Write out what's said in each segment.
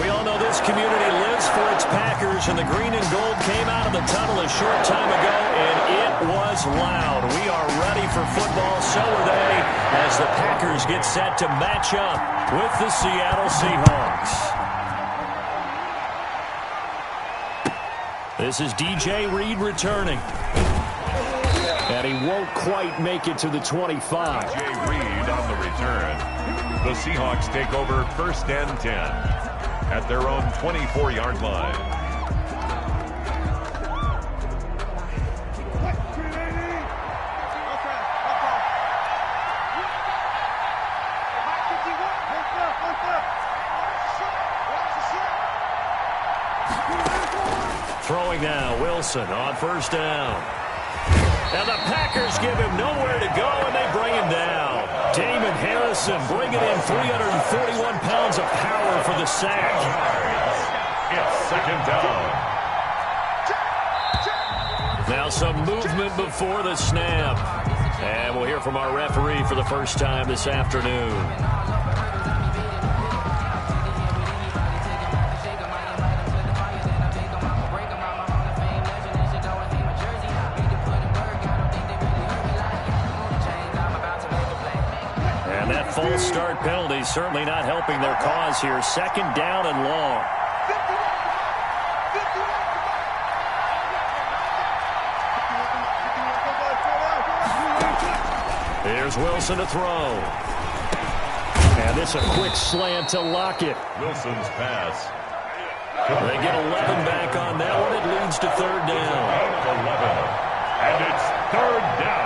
We all know this community lives for its Packers, and the green and gold came out of the tunnel a short time ago, and it was loud. We are ready for football, so are they, as the Packers get set to match up with the Seattle Seahawks. This is DJ Reed returning. And he won't quite make it to the 25. DJ Reed on the return. The Seahawks take over 1st and 10 at their own 24-yard line. Throwing now, Wilson on 1st down. And the Packers give him nowhere to go, and they bring him down. Damon Harrison bringing in 341 pounds of power for the sack. It's 2nd down. Now some movement before the snap. And we'll hear from our referee for the first time this afternoon. False start penalty certainly not helping their cause here. 2nd down and long. Here's Wilson to throw. And this a quick slant to Lockett. Wilson's pass. They get 11 back on that one. It leads to 3rd down. 11. And it's 3rd down.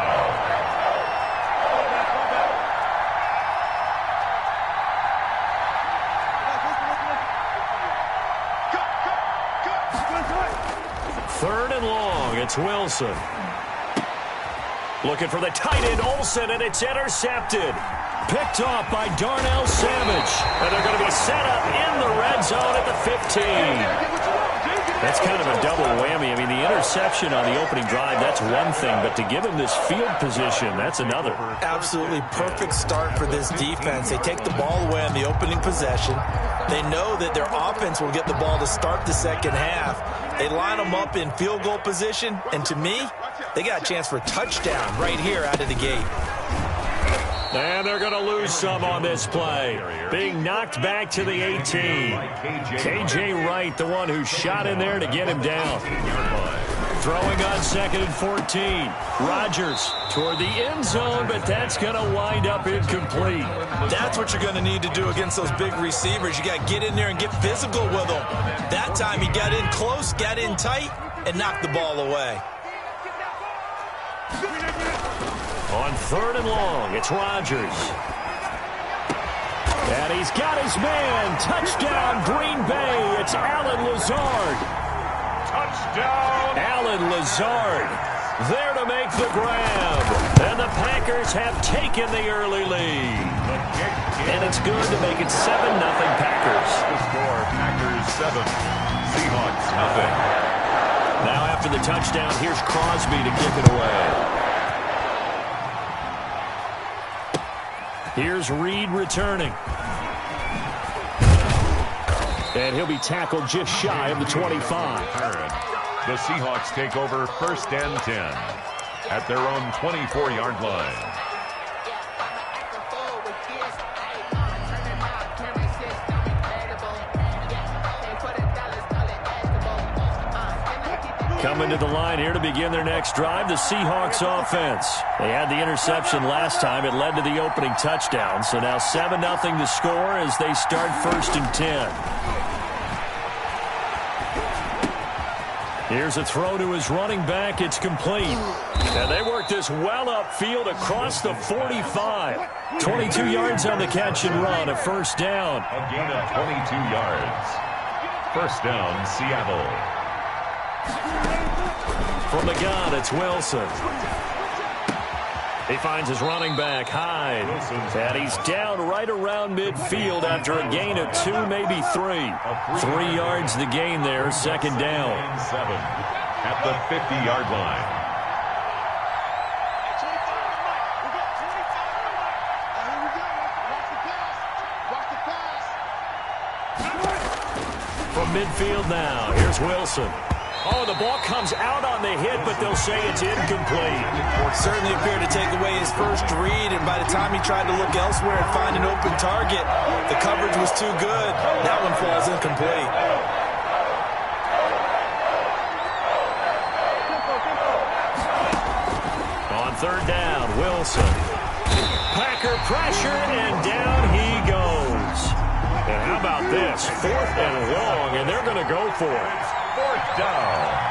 It's Wilson. Looking for the tight end, Olsen, and it's intercepted. Picked off by Darnell Savage. And they're going to be set up in the red zone at the 15. That's kind of a double whammy. I mean, the interception on the opening drive, that's one thing. But to give him this field position, that's another. Absolutely perfect start for this defense. They take the ball away on the opening possession. They know that their offense will get the ball to start the 2nd half. They line them up in field goal position, and to me, they got a chance for a touchdown right here out of the gate. And they're going to lose some on this play. Being knocked back to the 18. K.J. Wright, the one who shot in there to get him down. Throwing on 2nd and 14. Rodgers toward the end zone, but that's going to wind up incomplete. That's what you're going to need to do against those big receivers. You got to get in there and get physical with them. That time he got in close, got in tight, and knocked the ball away. On 3rd and long, it's Rodgers. And he's got his man. Touchdown, Green Bay. It's Allen Lazard. Touchdown. Allen Lazard there to make the grab. And the Packers have taken the early lead. And it's good to make it 7-0 Packers. The score, Packers 7, Seahawks nothing. Now after the touchdown, here's Crosby to kick it away. Here's Reed returning. And he'll be tackled just shy of the 25. The Seahawks take over 1st and 10 at their own 24-yard line. Coming to the line here to begin their next drive, the Seahawks offense. They had the interception last time. It led to the opening touchdown. So now 7-0 the score as they start 1st and 10. Here's a throw to his running back. It's complete. And they work this well upfield across the 45. 22 yards on the catch and run, a 1st down. A gain of 22 yards. 1st down, Seattle. From the gun, it's Wilson. He finds his running back, Hyde. And he's down right around midfield after a gain of 2, maybe 3. 3 yards the gain there, 2nd down. 7 at the 50-yard line. from midfield now. Here's Wilson. Oh, the ball comes out on the hit, but they'll say it's incomplete. Certainly appeared to take away his first read, and by the time he tried to look elsewhere and find an open target, the coverage was too good. That one falls incomplete. On third down, Wilson. Packer pressure, and down he goes. And how about this? 4th and long, and they're going to go for it. 4th down.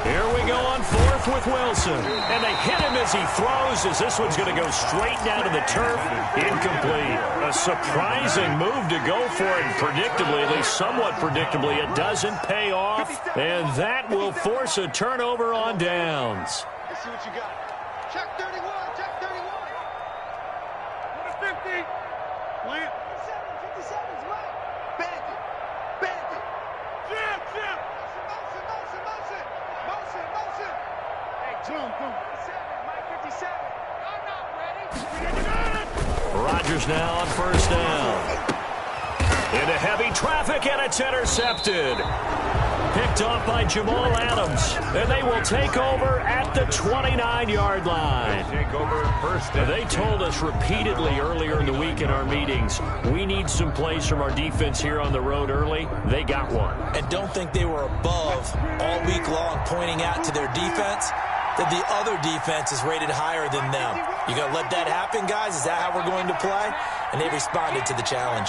Here we go on 4th with Wilson. And they hit him as he throws, as this one's going to go straight down to the turf. Incomplete. A surprising move to go for it. Predictably, at least somewhat predictably, it doesn't pay off. And that will force a turnover on downs. Let's see what you got. Check 31. Check 31. 50. Clear. 57's right. Bandit. Bandit. Jim. Jim. Motion. Hey, Jim. 57. Mike 57. I'm not ready. Rodgers now on 1st down. Into heavy traffic, and it's intercepted. Picked off by Jamal Adams. And they will take over at the 29-yard line. Take over 1st down. They told us repeatedly earlier in the week in our meetings, we need some plays from our defense here on the road early. They got one. And don't think they were above all week long pointing out to their defense that the other defense is rated higher than them. You going to let that happen, guys? Is that how we're going to play? And they responded to the challenge.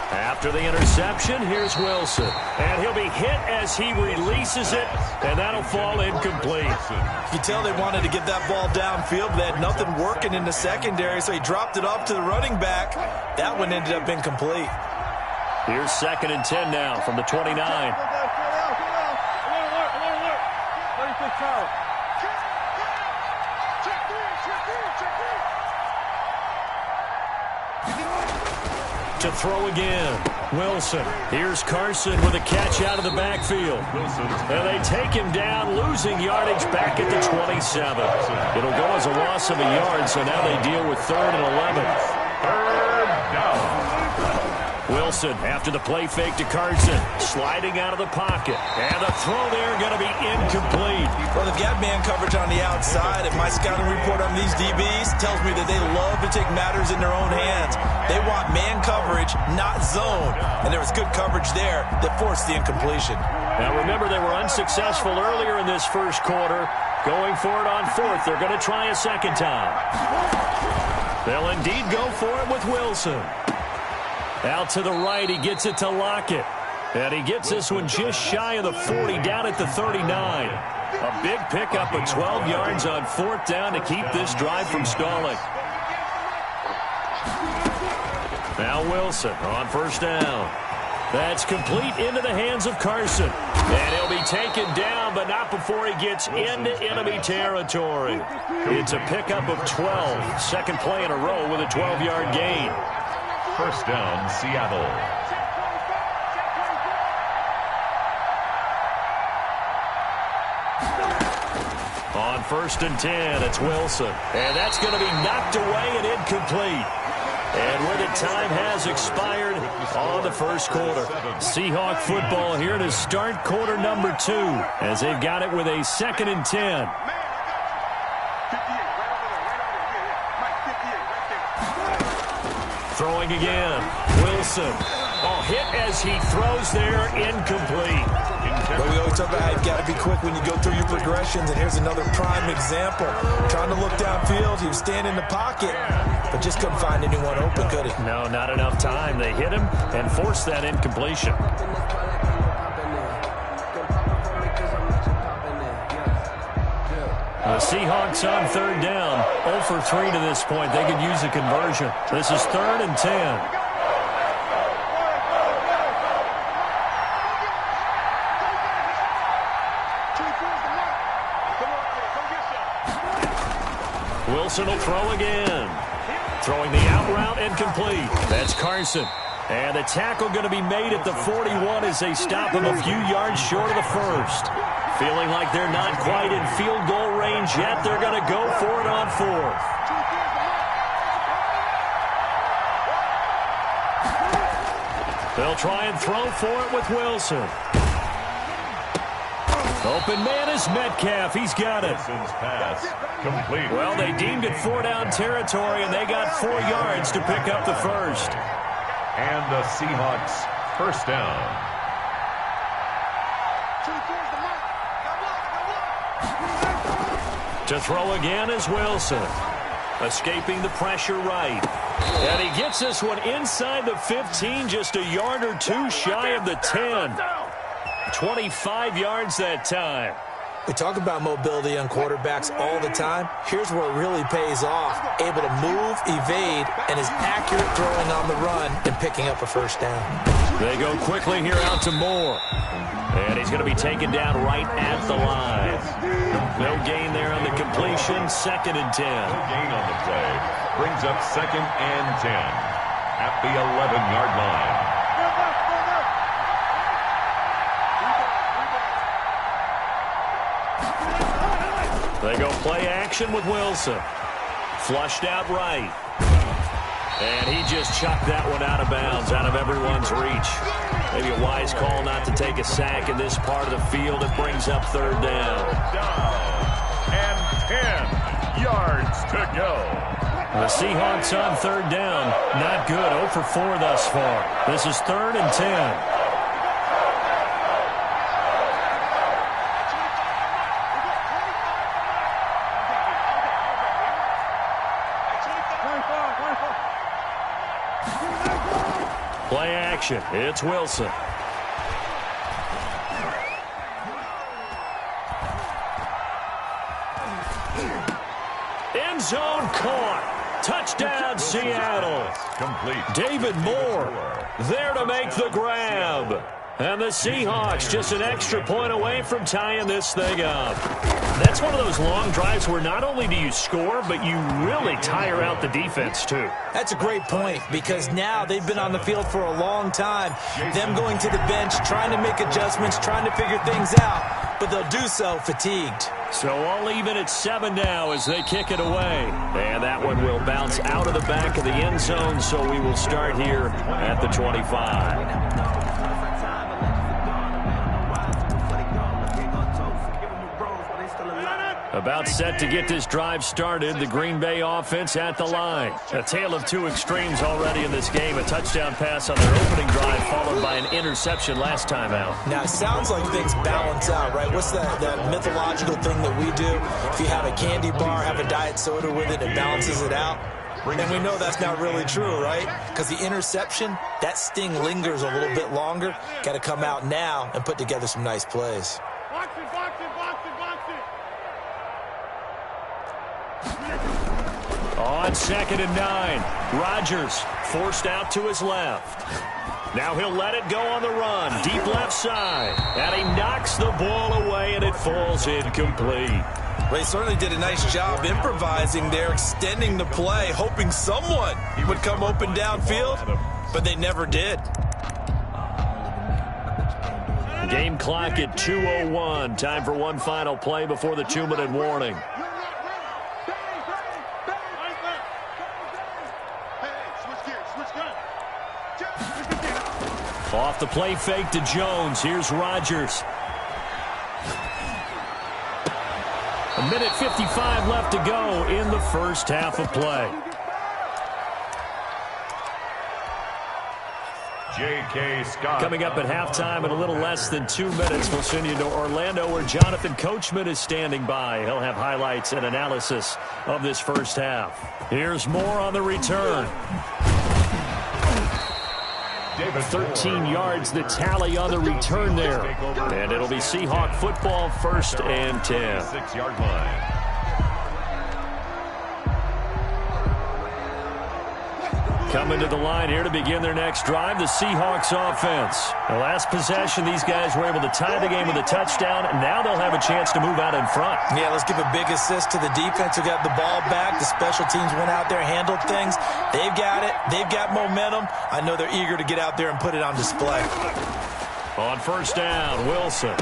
After the interception, here's Wilson. And he'll be hit as he releases it, and that'll fall incomplete. You can tell they wanted to get that ball downfield, but they had nothing working in the secondary, so he dropped it off to the running back. That one ended up incomplete. Here's 2nd and 10 now from the 29. To throw again, Wilson. Here's Carson with a catch out of the backfield. And they take him down, losing yardage back at the 27. It'll go as a loss of a yard, so now they deal with 3rd and 11. 3rd down. Wilson, after the play fake to Carson, sliding out of the pocket. And the throw there going to be incomplete. Well, they've got man coverage on the outside, and my scouting report on these DBs tells me that they love to take matters in their own hands. They want man coverage, not zone. And there was good coverage there that forced the incompletion. Now, remember, they were unsuccessful earlier in this first quarter. Going for it on 4th. They're going to try a second time. They'll indeed go for it with Wilson. Out to the right, he gets it to Lockett. And he gets this one just shy of the 40, down at the 39. A big pickup of 12 yards on 4th down to keep this drive from stalling. Now Wilson on 1st down. That's complete into the hands of Carson. And he'll be taken down, but not before he gets into enemy territory. It's a pickup of 12. Second play in a row with a 12-yard gain. 1st down, Seattle. On 1st and 10, it's Wilson. And that's going to be knocked away and incomplete. And with it, time has expired on the first quarter. Seahawk football here to start quarter number 2 as they've got it with a 2nd and 10. Throwing again. Wilson. Oh, hit as he throws there, incomplete. But we always talk about how you've got to be quick when you go through your progressions, and here's another prime example. Trying to look downfield, he was standing in the pocket, but just couldn't find anyone open, could he? No, not enough time. They hit him and forced that incompletion. The Seahawks on 3rd down. 0 for 3 to this point. They could use a conversion. This is 3rd and 10. Wilson will throw again. Throwing the out route incomplete. That's Carson. And the tackle going to be made at the 41 as they stop him a few yards short of the first. Feeling like they're not quite in field goal range yet. They're going to go for it on 4th. They'll try and throw for it with Wilson. Open man is Metcalf. He's got it. Pass complete. Well, they deemed it 4-down territory, and they got 4 yards to pick up the first. And the Seahawks first down. To throw again is Wilson. Escaping the pressure right. And he gets this one inside the 15, just a yard or two shy of the 10. 25 yards that time. We talk about mobility on quarterbacks all the time. Here's where it really pays off. Able to move, evade, and is accurate throwing on the run and picking up a first down. They go quickly here out to Moore. And he's going to be taken down right at the line. No gain there on the completion. 2nd and 10. No gain on the play. Brings up 2nd and 10 at the 11-yard line. They go play action with Wilson. Flushed out right. And he just chucked that one out of bounds, out of everyone's reach. Maybe a wise call not to take a sack in this part of the field. It brings up 3rd down. And 10 yards to go. The Seahawks on 3rd down. Not good. 0 for 4 thus far. This is 3rd and 10. Play action. It's Wilson. End zone caught. Touchdown, Seattle. Complete. David Moore there to make the grab. And the Seahawks just an extra point away from tying this thing up. That's one of those long drives where not only do you score, but you really tire out the defense, too. That's a great point, because now they've been on the field for a long time. Them going to the bench, trying to make adjustments, trying to figure things out, but they'll do so fatigued. So all even at 7 now as they kick it away. And that one will bounce out of the back of the end zone, so we will start here at the 25. About set to get this drive started. The Green Bay offense at the line. A tale of 2 extremes already in this game. A touchdown pass on their opening drive followed by an interception last time out. Now, it sounds like things balance out, right? What's that mythological thing that we do? If you have a candy bar, have a diet soda with it, it balances it out. And we know that's not really true, right? Because the interception, that sting lingers a little bit longer. Got to come out now and put together some nice plays. Box it, box it, box it, box it. On 2nd and 9, Rodgers forced out to his left. Now he'll let it go on the run, deep left side. And he knocks the ball away, and it falls incomplete. They certainly did a nice job improvising there, extending the play, hoping someone would come open downfield, but they never did. Game clock at 2:01. Time for one final play before the 2-minute warning. Off the play fake to Jones. Here's Rodgers. 1:55 left to go in the first half of play. J.K. Scott. Coming up at halftime in a little less than 2 minutes, we'll send you to Orlando where Jonathan Coachman is standing by. He'll have highlights and analysis of this first half. Here's Moore on the return. 13 yards the tally on the return there. And it'll be Seahawk football, 1st and 10. 6-yard line. Coming to the line here to begin their next drive, the Seahawks offense. The last possession, these guys were able to tie the game with a touchdown, and now they'll have a chance to move out in front. Yeah, let's give a big assist to the defense who got the ball back. The special teams went out there, handled things. They've got it. They've got momentum. I know they're eager to get out there and put it on display. On 1st down, Wilson.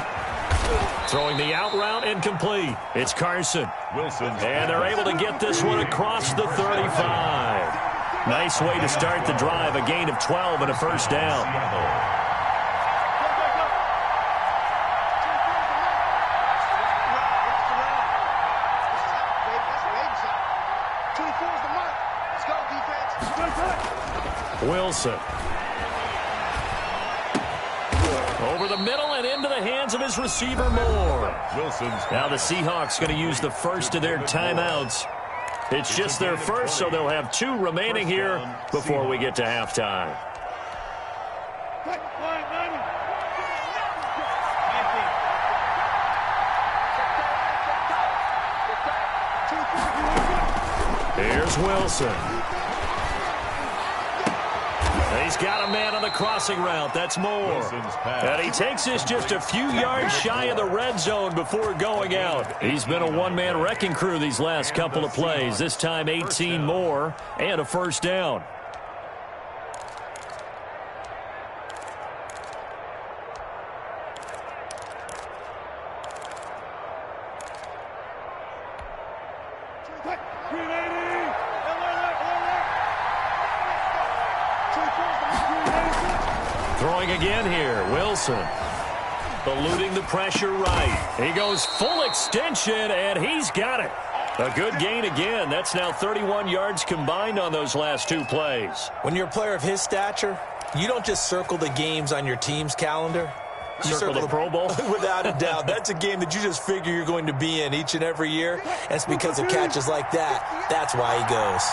Throwing the out route incomplete. It's Carson. Wilson. And they're able to get this one across the 35. Nice way to start the drive, a gain of 12 and a first down. Wilson. Over the middle and into the hands of his receiver, Moore. Now the Seahawks going to use the first of their timeouts. It's just their first, so they'll have 2 remaining here before we get to halftime. Here's Wilson. He's got a man on the crossing route. That's Moore. And he takes this just a few yards shy of the red zone before going out. He's been a one-man wrecking crew these last couple of plays. This time 18 more and a first down. Throwing again here, Wilson. Eluding the pressure right. He goes full extension, and he's got it. A good gain again. That's now 31 yards combined on those last 2 plays. When you're a player of his stature, you don't just circle the games on your team's calendar. You circle the Pro Bowl? Without a doubt. That's a game that you just figure you're going to be in each and every year. And it's because of catches like that. That's why he goes.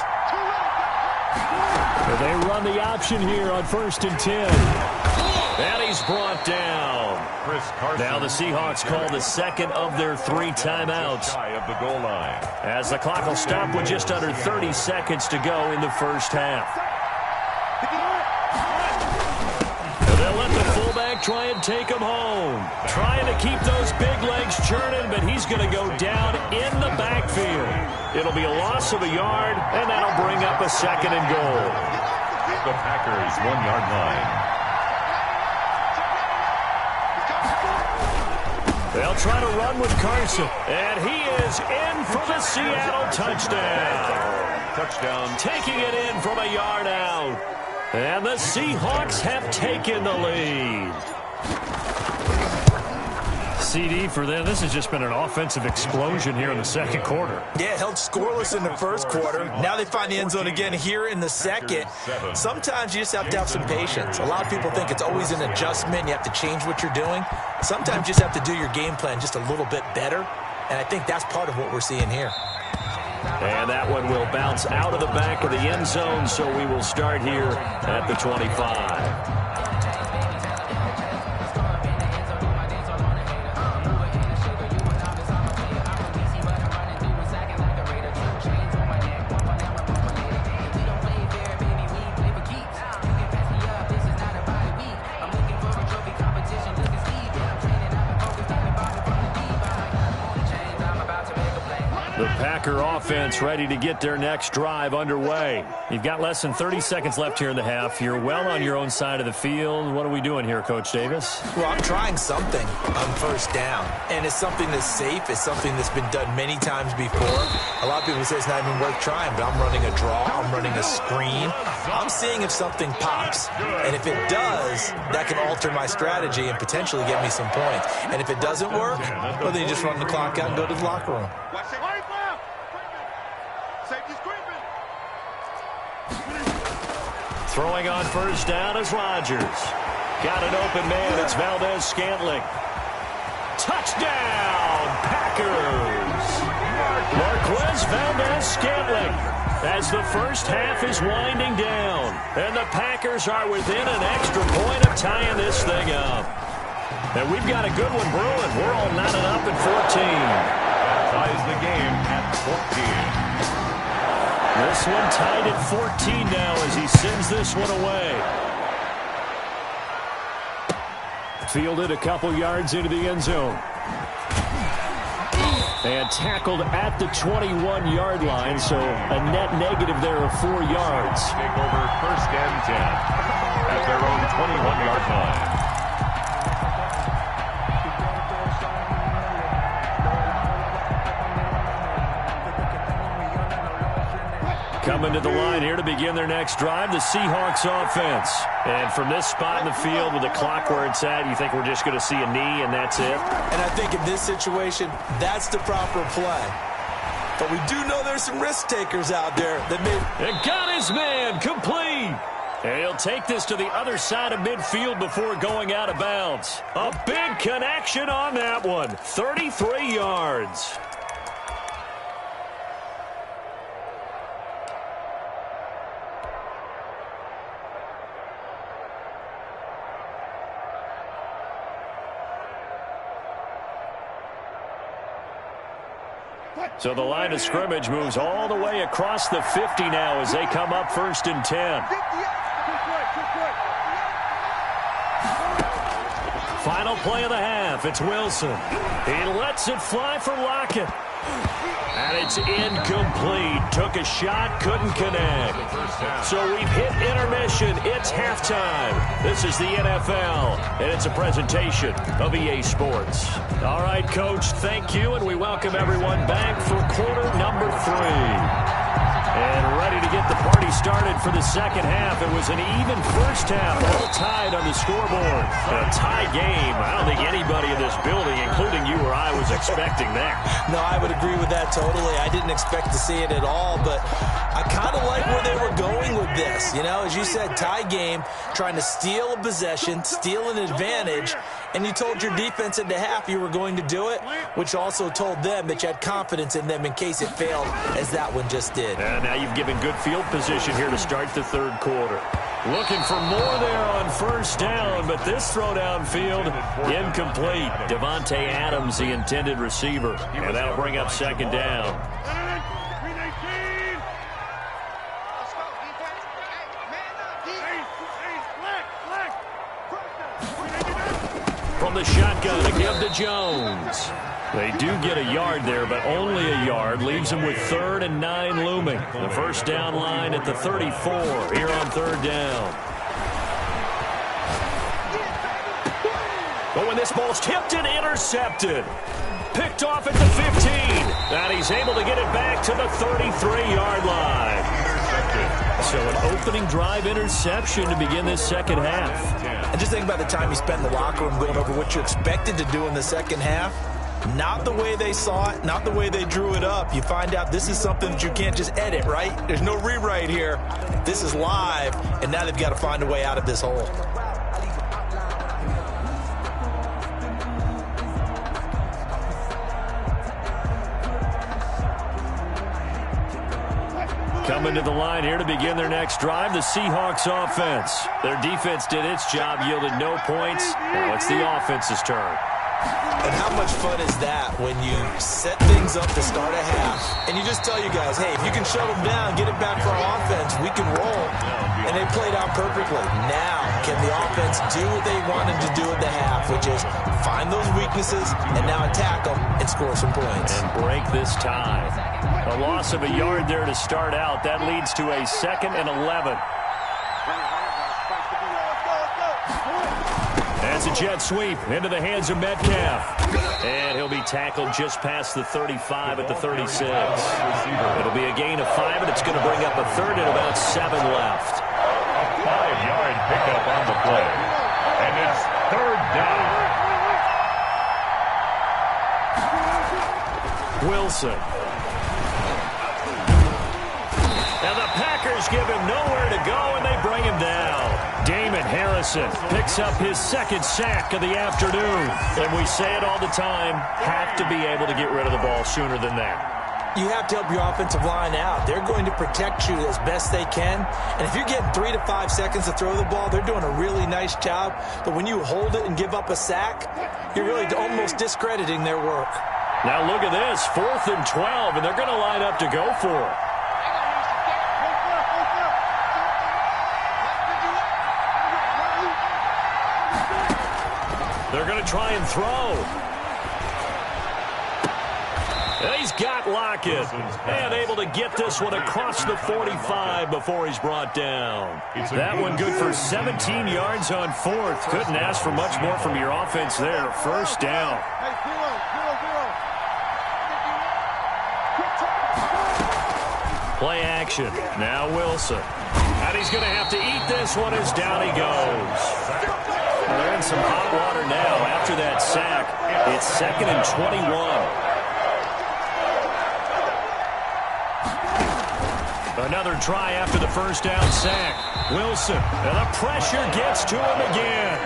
They run the option here on 1st and 10. And he's brought down. Now the Seahawks call the second of their 3 timeouts. As the clock will stop with just under 30 seconds to go in the first half. And they'll let the fullback try and take him home. Trying to keep those big legs churning, but he's going to go down in the backfield. It'll be a loss of a yard, and that'll bring up a 2nd and goal. The Packers 1-yard line. They'll try to run with Carson, and he is in for the Seattle touchdown. Taking it in from a yard out. And the Seahawks have taken the lead. CD for them. This has just been an offensive explosion here in the second quarter. Yeah, held scoreless in the first quarter. Now they find the end zone again here in the second. Sometimes you just have to have some patience. A lot of people think it's always an adjustment. You have to change what you're doing. Sometimes you just have to do your game plan just a little bit better. And I think that's part of what we're seeing here. And that one will bounce out of the back of the end zone, so we will start here at the 25. The Packer offense ready to get their next drive underway. You've got less than 30 seconds left here in the half. You're well on your own side of the field. What are we doing here, Coach Davis? Well, I'm trying something on first down. And it's something that's safe. It's something that's been done many times before. A lot of people say it's not even worth trying, but I'm running a draw. I'm running a screen. I'm seeing if something pops. And if it does, that can alter my strategy and potentially get me some points. And if it doesn't work, well, then you just run the clock out and go to the locker room. Throwing on first down is Rodgers. Got an open man. It's Valdes-Scantling. Touchdown, Packers. Marquez Valdes-Scantling as the first half is winding down. And the Packers are within an extra point of tying this thing up. And we've got a good one brewing. We're all knotted up at 14. That ties the game at 14. This one tied at 14 now as he sends this one away. Fielded a couple yards into the end zone. And tackled at the 21-yard line, so a net negative there of 4 yards. Take over 1st and 10 at their own 21-yard line. Coming to the line here to begin their next drive, the Seahawks offense. And from this spot in the field with the clock where it's at, you think we're just going to see a knee and that's it? And I think in this situation, that's the proper play. But we do know there's some risk takers out there that may... And got his man complete. And he'll take this to the other side of midfield before going out of bounds. A big connection on that one. 33 yards. So the line of scrimmage moves all the way across the 50 now as they come up 1st and 10. Final play of the half. It's Wilson. He lets it fly for Lockett. And it's incomplete. Took a shot, couldn't connect. So we've hit intermission. It's halftime. This is the NFL, and it's a presentation of EA Sports. All right, Coach, thank you, and we welcome everyone back for quarter number 3. And ready to get the party started for the second half. It was an even first half, all tied on the scoreboard. A tie game. I don't think anybody in this building, including you or I, was expecting that. No, I would agree with that totally. I didn't expect to see it at all, but I kind of like where they were going with this. You know, as you said, tie game, trying to steal a possession, steal an advantage, and you told your defense at the half you were going to do it, which also told them that you had confidence in them in case it failed, as that one just did. And now you've given good field position here to start the third quarter. Looking for more there on first down, but this throw downfield, incomplete. Devontae Adams, the intended receiver, and that'll bring up second down. From the shotgun, a give to Jones. They do get a yard there, but only a yard. Leaves them with 3rd and 9 looming. The first down line at the 34 here on 3rd down. But when this ball's tipped and intercepted. Picked off at the 15. And he's able to get it back to the 33-yard line. So an opening drive interception to begin this second half. And just think about the time you spent in the locker room going over what you expected to do in the second half. Not the way they saw it, not the way they drew it up. You find out this is something that you can't just edit, right? There's no rewrite here. This is live, and now they've got to find a way out of this hole. Coming to the line here to begin their next drive, the Seahawks offense. Their defense did its job, yielded no points. Now it's the offense's turn. And how much fun is that when you set things up to start a half and you just tell you guys, hey, if you can shut them down, get it back for our offense, we can roll. And they played out perfectly. Now, can the offense do what they wanted to do at the half, which is find those weaknesses and now attack them and score some points. And break this tie. A loss of a yard there to start out. That leads to a 2nd and 11. That's a jet sweep into the hands of Metcalf. And he'll be tackled just past the 35 at the 36. It'll be a gain of 5, and it's going to bring up a 3rd and about 7 left. 5-yard pickup on the play. And it's 3rd down. Wilson. And the Packers give him nowhere to go, and they bring him down. Damon Harrison picks up his 2nd sack of the afternoon. And we say it all the time, have to be able to get rid of the ball sooner than that. You have to help your offensive line out. They're going to protect you as best they can. And if you're getting 3 to 5 seconds to throw the ball, they're doing a really nice job. But when you hold it and give up a sack, you're really almost discrediting their work. Now look at this, 4th and 12, and they're going to line up to go for it. They're going to try and throw. And he's got Lockett. And able to get this one across the 45 before he's brought down. That one good for 17 yards on 4th. Couldn't ask for much more from your offense there. First down. Play action. Now Wilson. And he's going to have to eat this one as down he goes. They're in some hot water now after that sack. It's 2nd and 21. Another try after the first down sack. Wilson, and the pressure gets to him again.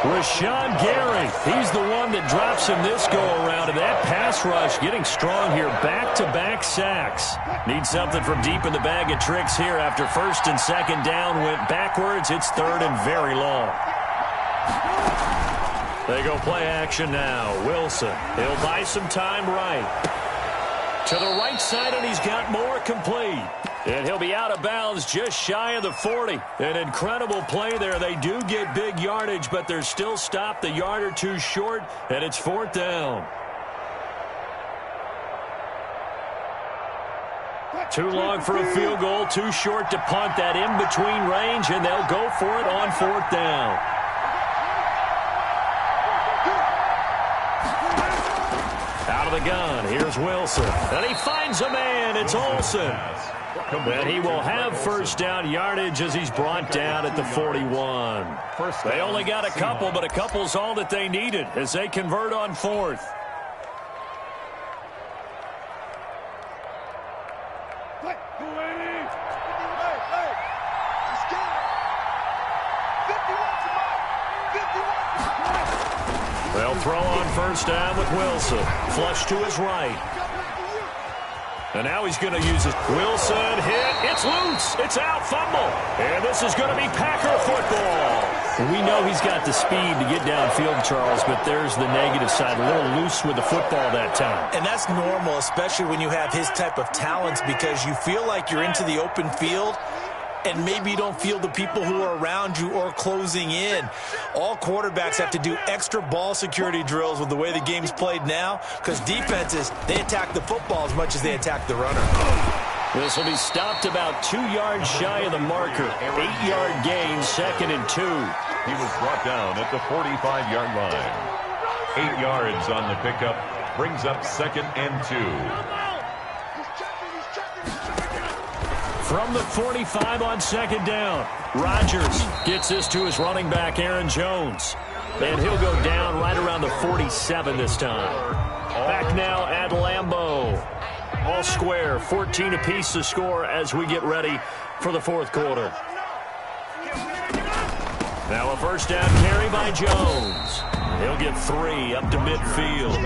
Rashawn Gary, he's the one that drops him this go-around, and that pass rush getting strong here. Back-to-back sacks. Need something from deep in the bag of tricks here after 1st and 2nd down went backwards. It's 3rd and very long. They go play action now. Wilson, he'll buy some time right. To the right side, and he's got more complete. And he'll be out of bounds just shy of the 40. An incredible play there. They do get big yardage, but they're still stopped a yard or two short, and it's 4th down. Too long for a field goal, too short to punt that in-between range, and they'll go for it on 4th down. Out of the gun, here's Wilson. And he finds a man, it's Olsen. And he will have 1st down yardage as he's brought down at the 41. They only got a couple, but a couple's all that they needed as they convert on 4th. They'll throw on 1st down with Wilson. Flush to his right. And now he's going to use it. Wilson hit. It's loose. It's out. Fumble. And this is going to be Packer football. We know he's got the speed to get downfield, Charles, but there's the negative side. A little loose with the football that time. And that's normal, especially when you have his type of talents, because you feel like you're into the open field and maybe you don't feel the people who are around you or closing in. All quarterbacks have to do extra ball security drills with the way the game's played now, because defenses, they attack the football as much as they attack the runner. This will be stopped about 2 yards shy of the marker. 8-yard gain, 2nd and 2. He was brought down at the 45-yard line. 8 yards on the pickup, brings up 2nd and 2. From the 45 on 2nd down, Rodgers gets this to his running back, Aaron Jones. And he'll go down right around the 47 this time. Back now at Lambeau. All square, 14 apiece to score as we get ready for the 4th quarter. Now a 1st down carry by Jones. He'll get 3 up to midfield.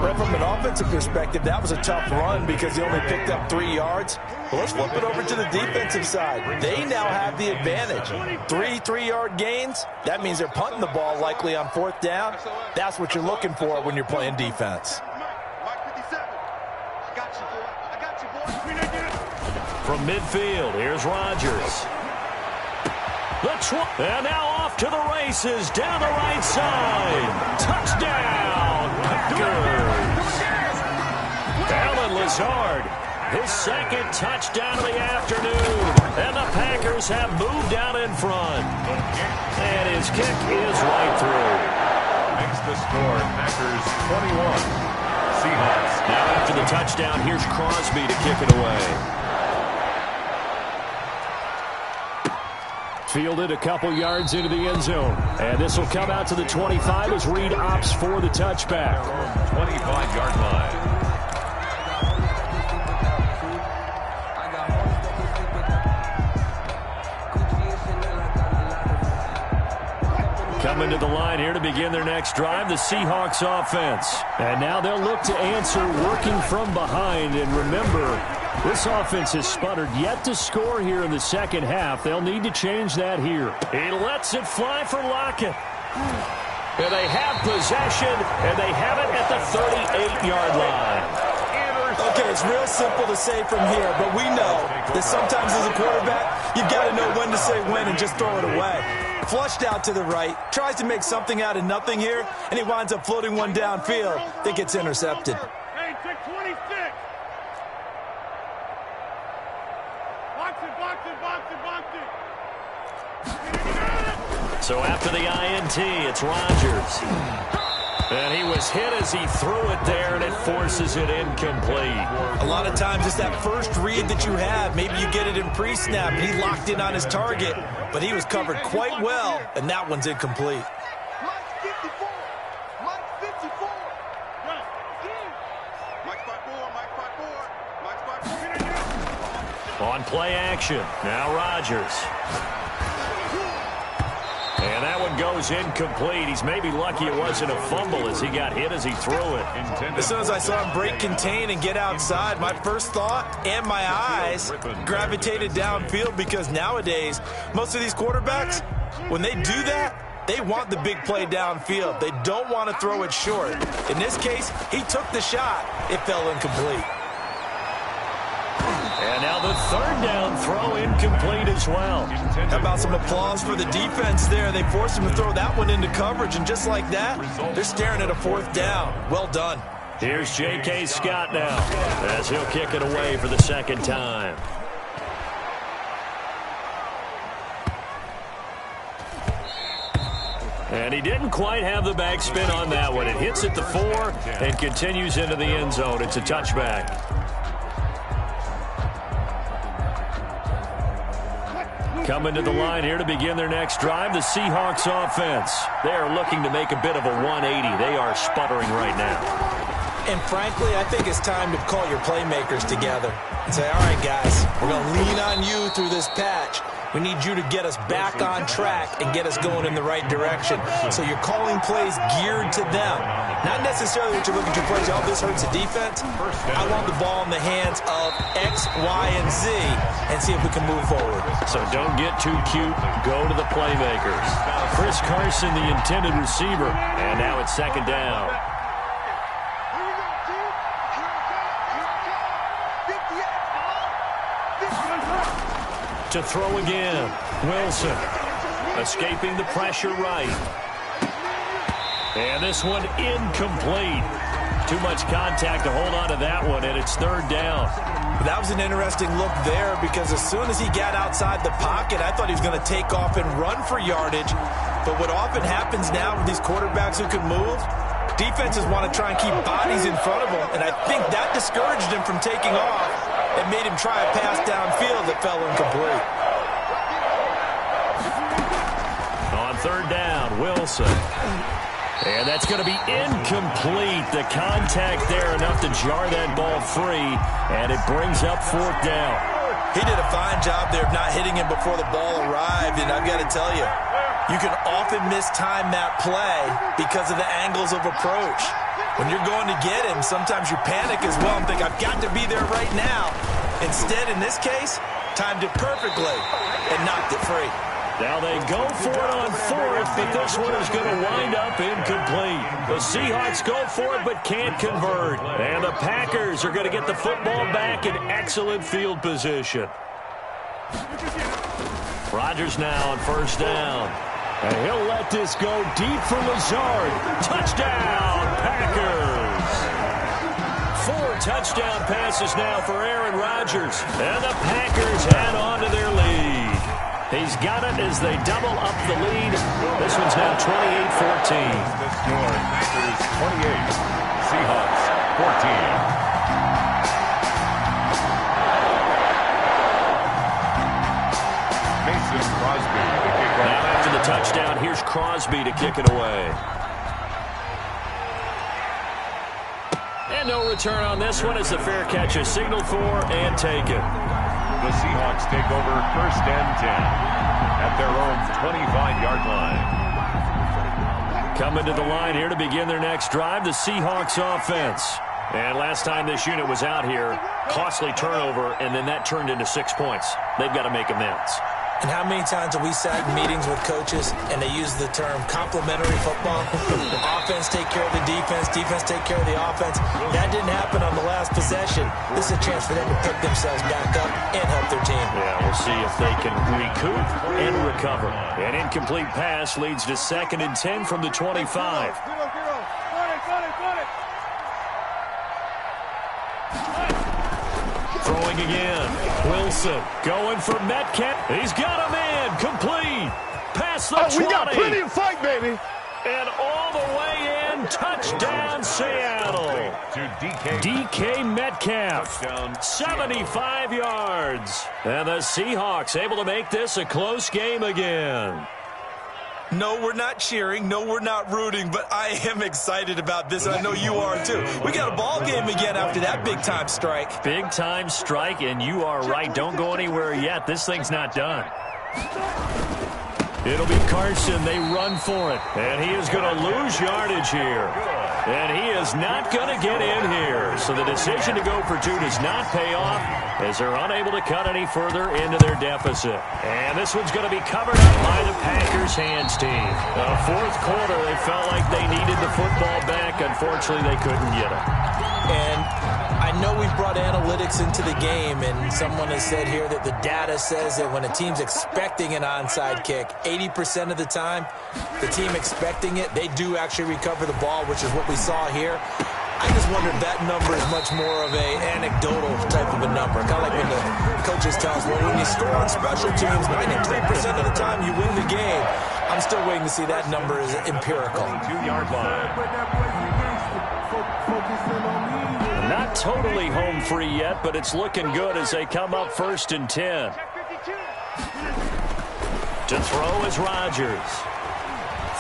Well, from an offensive perspective, that was a tough run because he only picked up 3 yards. Well, let's flip it over to the defensive side. They now have the advantage. 3 3-yard gains. That means they're punting the ball likely on 4th down. That's what you're looking for when you're playing defense. From midfield, here's Rodgers. And now off to the races, down the right side. Touchdown, Packers. Allen Lazard, his 2nd touchdown of the afternoon. And the Packers have moved out in front. And his kick is right through. Makes the score, Packers 21. Seahawks. Now after the touchdown, here's Crosby to kick it away. Fielded a couple yards into the end zone. And this will come out to the 25 as Reed opts for the touchback. 25-yard line. Coming to the line here to begin their next drive, the Seahawks offense. And now they'll look to answer working from behind. And remember, this offense has sputtered yet to score here in the 2nd half. They'll need to change that here. He lets it fly for Lockett. And they have possession, and they have it at the 38-yard line. Okay, it's real simple to say from here, but we know that sometimes as a quarterback, you've got to know when to say when and just throw it away. Flushed out to the right, tries to make something out of nothing here, and he winds up floating one downfield that gets intercepted. Hey, take 26. Box it, box it, box it, box it. So after the INT, it's Rodgers. And he was hit as he threw it there, and it forces it incomplete. A lot of times it's that first read that you have. Maybe you get it in pre-snap, and he locked in on his target, but he was covered quite well, and that one's incomplete. On play action, now Rodgers. And that one goes incomplete. He's maybe lucky it wasn't a fumble as he got hit as he threw it. As soon as I saw him break contain and get outside, my first thought and my eyes gravitated downfield, because nowadays, most of these quarterbacks, when they do that, they want the big play downfield. They don't want to throw it short. In this case, he took the shot. It fell incomplete. And now the third down throw incomplete as well. How about some applause for the defense there? They forced him to throw that one into coverage, and just like that, they're staring at a fourth down. Well done. Here's J.K. Scott now as he'll kick it away for the second time. And he didn't quite have the backspin on that one. It hits at the 4 and continues into the end zone. It's a touchback. Coming to the line here to begin their next drive, the Seahawks offense. They are looking to make a bit of a 180. They are sputtering right now. And frankly, I think it's time to call your playmakers together and say, all right, guys, we're going to lean on you through this patch. We need you to get us back on track and get us going in the right direction. So you're calling plays geared to them. Not necessarily that you look at your plays, oh, this hurts the defense. I want the ball in the hands of X, Y, and Z and see if we can move forward. So don't get too cute. Go to the playmakers. Chris Carson, the intended receiver. And now it's second down. To throw again. Wilson escaping the pressure right. And this one incomplete. Too much contact to hold on to that one, and it's third down. That was an interesting look there, because as soon as he got outside the pocket, I thought he was going to take off and run for yardage. But what often happens now with these quarterbacks who can move, defenses want to try and keep bodies in front of them, and I think that discouraged him from taking off and made him try a pass downfield that fell incomplete. On third down, Wilson. And that's going to be incomplete. The contact there enough to jar that ball free, and it brings up fourth down. He did a fine job there of not hitting him before the ball arrived, and I've got to tell you, you can often mistime that play because of the angles of approach. When you're going to get him, sometimes you panic as well and think, I've got to be there right now. Instead, in this case, timed it perfectly and knocked it free. Now they go for it on fourth, but this one is going to wind up incomplete. The Seahawks go for it but can't convert. And the Packers are going to get the football back in excellent field position. Rodgers now on first down. And he'll let this go deep for Lazard. Touchdown, Packers. 4 touchdown passes now for Aaron Rodgers. And the Packers add on to their lead. He's got it as they double up the lead. This one's now 28-14. The score, Packers 28, Seahawks 14. Mason Crosby to kick off. Now after the touchdown, here's Crosby to kick it away. And no return on this one as the fair catch is signaled for and taken. The Seahawks take over first and 10 at their own 25-yard line. Coming to the line here to begin their next drive, the Seahawks offense. And last time this unit was out here, costly turnover, and then that turned into 6 points. They've got to make amends. And how many times have we sat in meetings with coaches and they use the term complementary football? Offense take care of the defense, defense take care of the offense. That didn't happen on the last possession. This is a chance for them to pick themselves back up and help their team. Yeah, we'll see if they can recoup and recover. An incomplete pass leads to 2nd and 10 from the 25. Throwing again. Wilson going for Metcalf. He's got him in. Complete. Past the 20. We got plenty of fight, baby. And all the way in, touchdown Seattle. DK Metcalf, 75 yards. And the Seahawks able to make this a close game again. No, we're not cheering. No, we're not rooting, but I am excited about this. I know you are too. We got a ball game again after that big-time strike. Big-time strike, and you are right. Don't go anywhere yet. This thing's not done. It'll be Carson. They run for it. And he is going to lose yardage here. And he is not going to get in here. So the decision to go for two does not pay off as they're unable to cut any further into their deficit. And this one's going to be covered up by the Packers hands team. Fourth quarter, they felt like they needed the football back. Unfortunately, they couldn't get it. And I know we've brought analytics into the game, and someone has said here that the data says that when a team's expecting an onside kick, 80% of the time, the team expecting it, they do actually recover the ball, which is what we saw here. I just wonder if that number is much more of a anecdotal type of a number. Kind of like when the coaches tell us, well, when you score on special teams, 93% of the time you win the game. I'm still waiting to see that number is empirical. 2-yard line. Not totally home free yet, but it's looking good as they come up 1st and 10. To throw is Rodgers.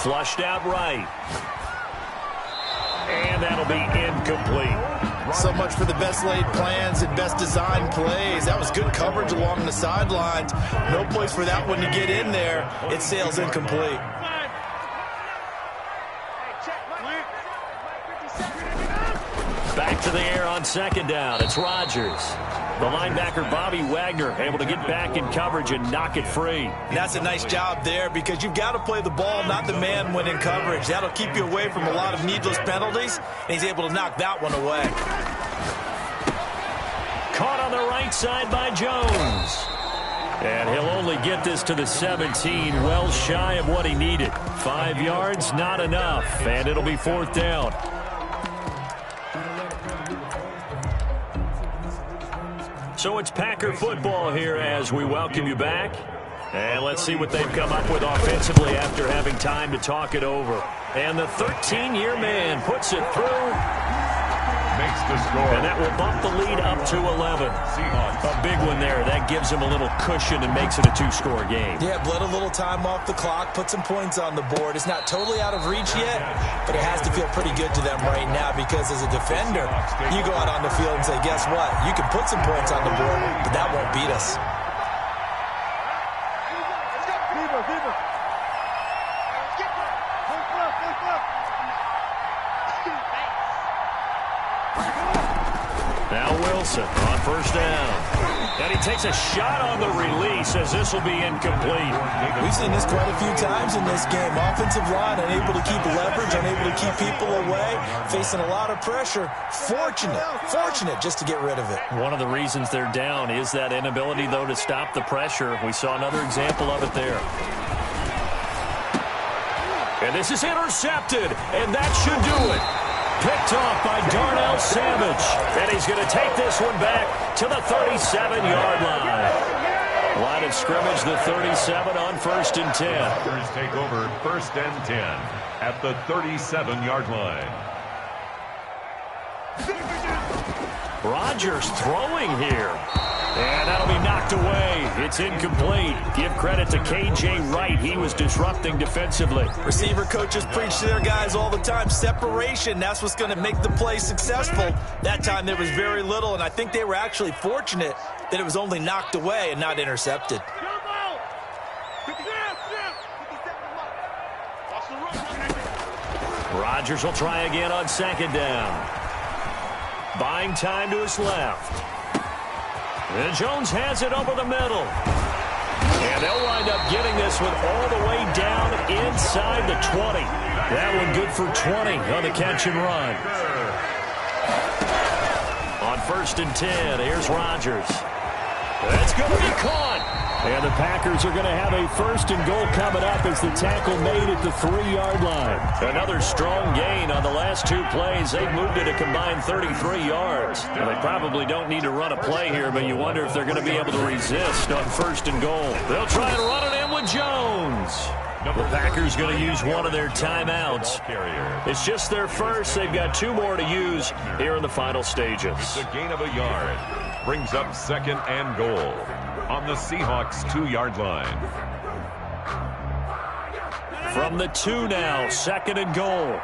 Flushed out right. And that'll be incomplete. So much for the best laid plans and best designed plays. That was good coverage along the sidelines. No place for that one to get in there. It sails incomplete. Back to the air on 2nd down. It's Rodgers. The linebacker, Bobby Wagner, able to get back in coverage and knock it free. And that's a nice job there because you've got to play the ball, not the man when in coverage. That'll keep you away from a lot of needless penalties, and he's able to knock that one away. Caught on the right side by Jones. And he'll only get this to the 17, well shy of what he needed. 5 yards, not enough, and it'll be 4th down. So it's Packer football here as we welcome you back. And let's see what they've come up with offensively after having time to talk it over. And the 13-year man puts it through. Makes the score. And that will bump the lead up to 11. A big one there. That gives them a little cushion and makes it a 2-score game. Yeah, bled a little time off the clock, put some points on the board. It's not totally out of reach yet, but it has to feel pretty good to them right now because as a defender, you go out on the field and say, guess what? You can put some points on the board, but that won't beat us. Now Wilson on 1st down. And he takes a shot on the release as this will be incomplete. We've seen this quite a few times in this game. Offensive line unable to keep leverage, unable to keep people away, facing a lot of pressure. Fortunate just to get rid of it. One of the reasons they're down is that inability, though, to stop the pressure. We saw another example of it there. And this is intercepted, and that should do it. Picked off by Darnell Savage. And he's going to take this one back to the 37-yard line. Line of scrimmage, the 37 on 1st and 10. Packers take over 1st and 10 at the 37-yard line. Rodgers throwing here. And that'll be knocked away. It's incomplete. Give credit to K.J. Wright. He was disrupting defensively. Receiver coaches preach to their guys all the time. Separation, that's what's going to make the play successful. That time there was very little, and I think they were actually fortunate that it was only knocked away and not intercepted. Rodgers will try again on 2nd down. Buying time to his left. And Jones has it over the middle. And they'll wind up getting this one all the way down inside the 20. That one good for 20 on the catch and run. On 1st and 10, here's Rodgers. That's going to be caught. And the Packers are going to have a 1st and goal coming up as the tackle made at the 3-yard line. Another strong gain on the last 2 plays. They've moved it a combined 33 yards. Now, they probably don't need to run a play here, but you wonder if they're going to be able to resist on 1st and goal. They'll try and run it in with Jones. The Packers going to use one of their timeouts. It's just their first. They've got 2 more to use here in the final stages. It's a gain of a yard. Brings up 2nd and goal on the Seahawks 2-yard line. From the 2 now, 2nd and goal.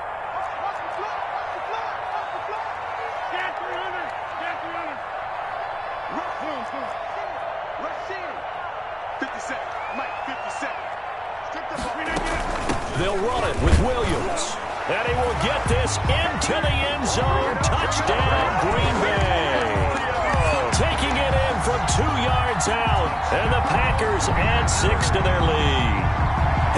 They'll run it with Williams. And he will get this into the end zone. Touchdown, Green Bay. Taking it in from 2 yards out. And the Packers add 6 to their lead.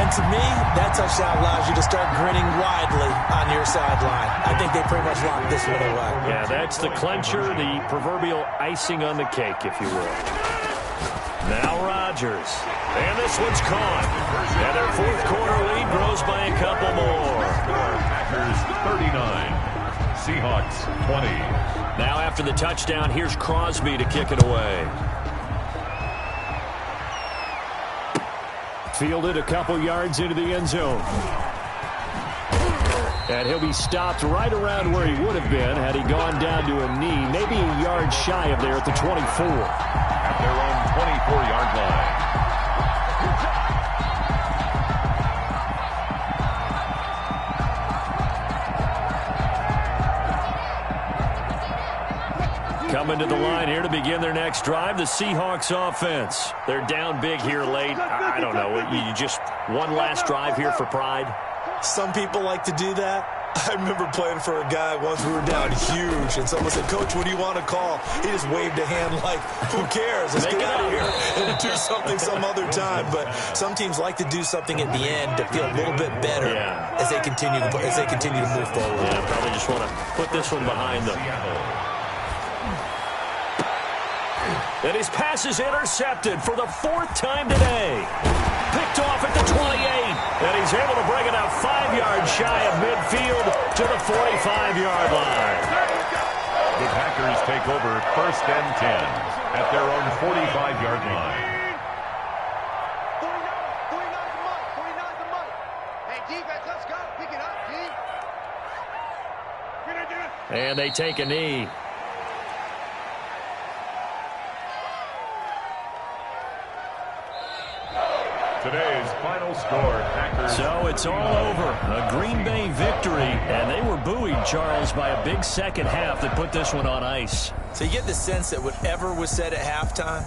And to me, that touchdown allows you to start grinning widely on your sideline. I think they pretty much locked this one away. Yeah, that's the clincher, the proverbial icing on the cake, if you will. Now Rodgers. And this one's caught. And their 4th quarter lead grows by a couple more. Packers 39. Seahawks 20. Now after the touchdown, here's Crosby to kick it away. Fielded a couple yards into the end zone. And he'll be stopped right around where he would have been had he gone down to a knee, maybe a yard shy of there at the 24. At their own 24-yard line. Coming to the line here to begin their next drive, the Seahawks offense. They're down big here late. I don't know. You just one last drive here for pride? Some people like to do that. I remember playing for a guy once. We were down huge, and someone said, "Coach, what do you want to call?" He just waved a hand like, "Who cares? Let's get out of here and do something some other time." But some teams like to do something at the end to feel a little bit better as they continue to move forward. Yeah, probably just want to put this one behind them. And his pass is intercepted for the 4th time today. Picked off at the 28. And he's able to bring it out 5 yards shy of midfield to the 45-yard line. The Packers take over 1st and 10 at their own 45-yard line. 49's the mark. Hey, defense, let's go. Pick it up, D. And they take a knee. Today's final score, Packers. So it's all over. A Green Bay victory. And they were buoyed, Charles, by a big second half that put this one on ice. So you get the sense that whatever was said at halftime,